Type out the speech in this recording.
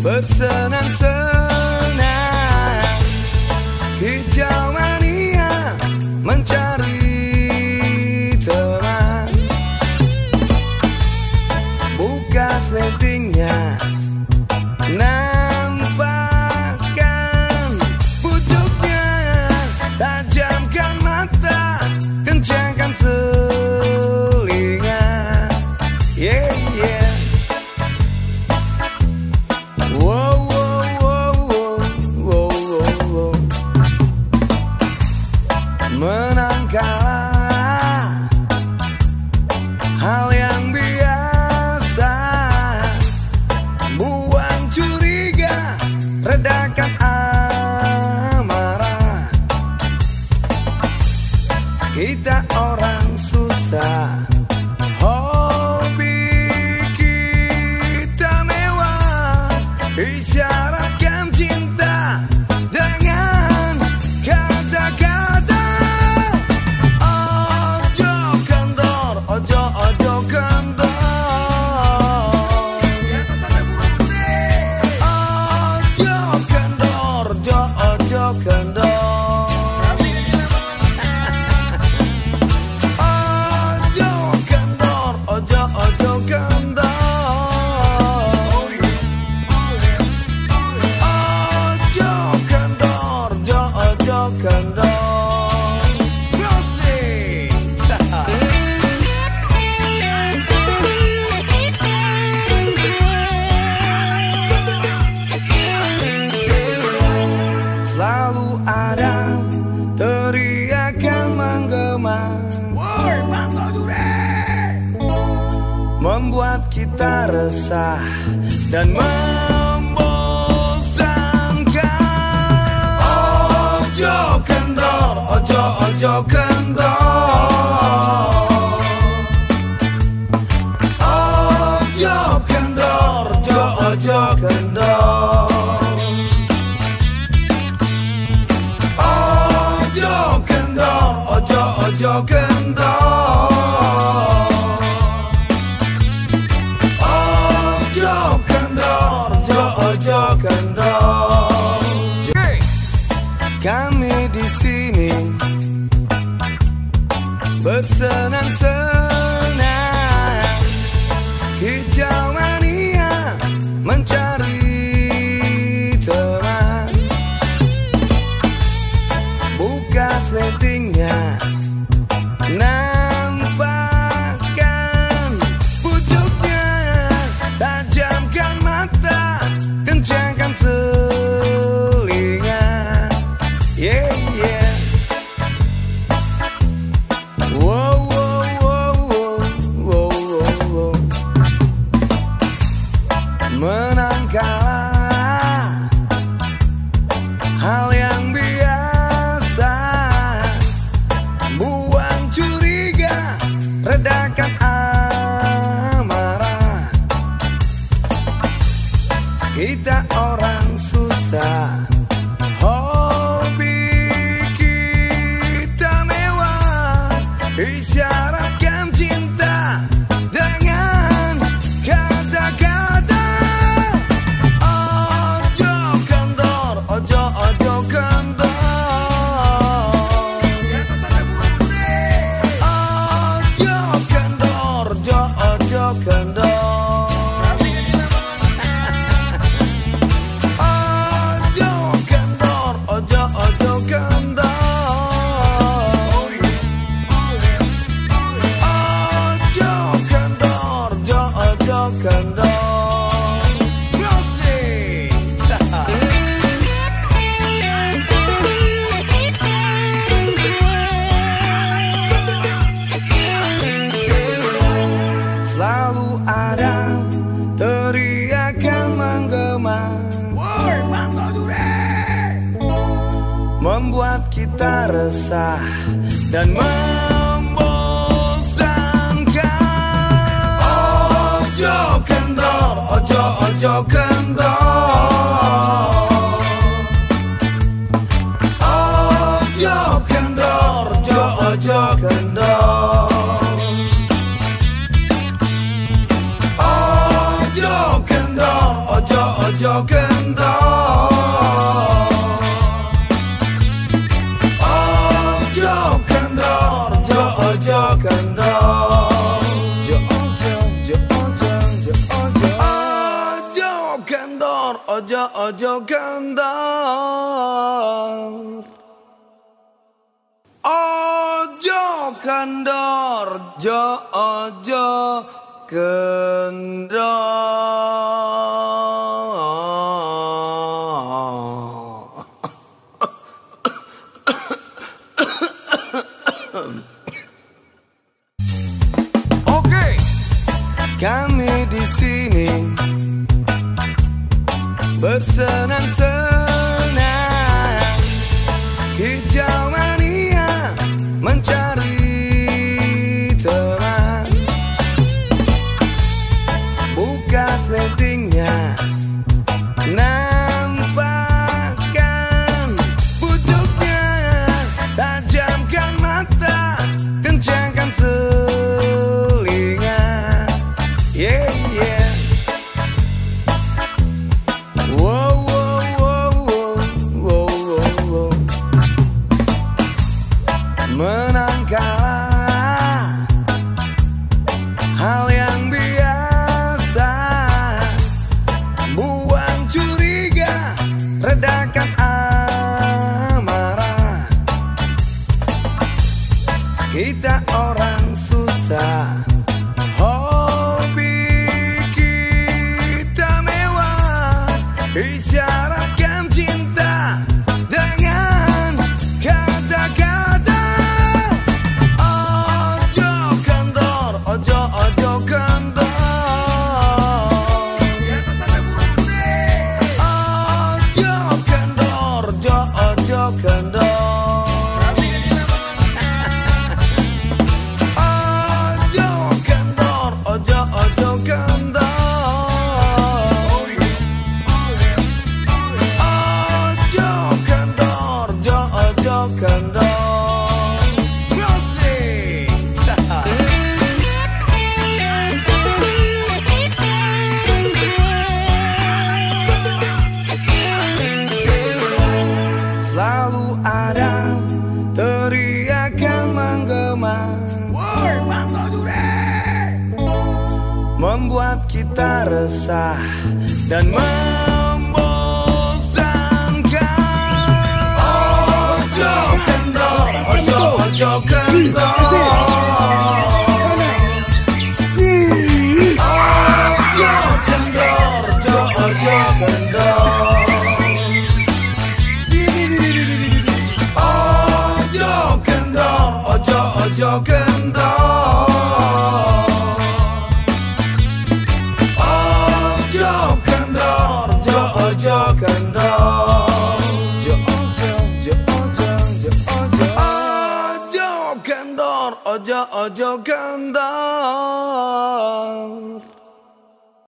bersenang-senang. Hijau mania mencari teman, buka sletingnya, nampakkan pucuknya, tajamkan mata, kencangkan telinga. Yeah, yeah. Wow, wow, wow, wow, wow, wow. Menang kalah hal yang biasa, buang curiga, redakan amarah. Kita orang susah, hobi kita mewah, isyaratkan cinta dengan kata-kata. Ojo kendor, ojo kendor. Ojo kendor, ojo kendor. Selalu ada teriakan menggema, membuat kita resah dan membosankan. Ojo kendor, ojo kendor. Ojo kendor, ojo kendor. Ojo kendor, ojo kendor. Ojo kendor, ojo kendor. Kami di sini bersenang-senang. Hijau mania mencari teman, buka sletingnya, nampakkan pucuknya, tajamkan mata, kencangkan telinga. Yeah, yeah. Wow, wow, wow, wow, wow, wow. Menang kalah hal yang biasa, buang curiga, redakan amarah. Kita orang susah, hobi kita mewah, isyaratkan cinta dengan kata-kata. Ojo kendor, ojo kendor. Ojo kendor, ojo kendor. Selalu ada teriakan menggema, membuat kita resah dan membosankan. Ojo kendor, ojo kendor. Ojo kendor, ojo kendor. Ojo kendor, ojo ojo kendor. Ojo kendor, ojo kendor. Ojo kendor, ojo kendor. Ojo kendor, ojo kendor. Oke, kami di sini bersenang-senang, hijau mania mencari teman. Buka sletingnya, nampakkan pucuknya, tajamkan mata, kencangkan telinga. Yeah, yeah. Wow, wow, wow, wow, wow, wow. Menang kalah hal yang biasa. Buang curiga, redakan amarah. Kita orang susah, hobi kita mewah. Isyaratkan cinta dengan kata-kata. Ojo kendor, ojo kendor. Di atas ada burung putih. Ojo kendor, ojo kendor. Ojo kendor, ojo kendor. Kendor musik. Selalu ada teriakan menggema, woi Bang Jure, membuat kita resah dan ojo kendor. Ojo kendor, ojo kendor. Ojo kendor, ojo kendor. Ojo kendor, ojo kendor. Ojo kendor.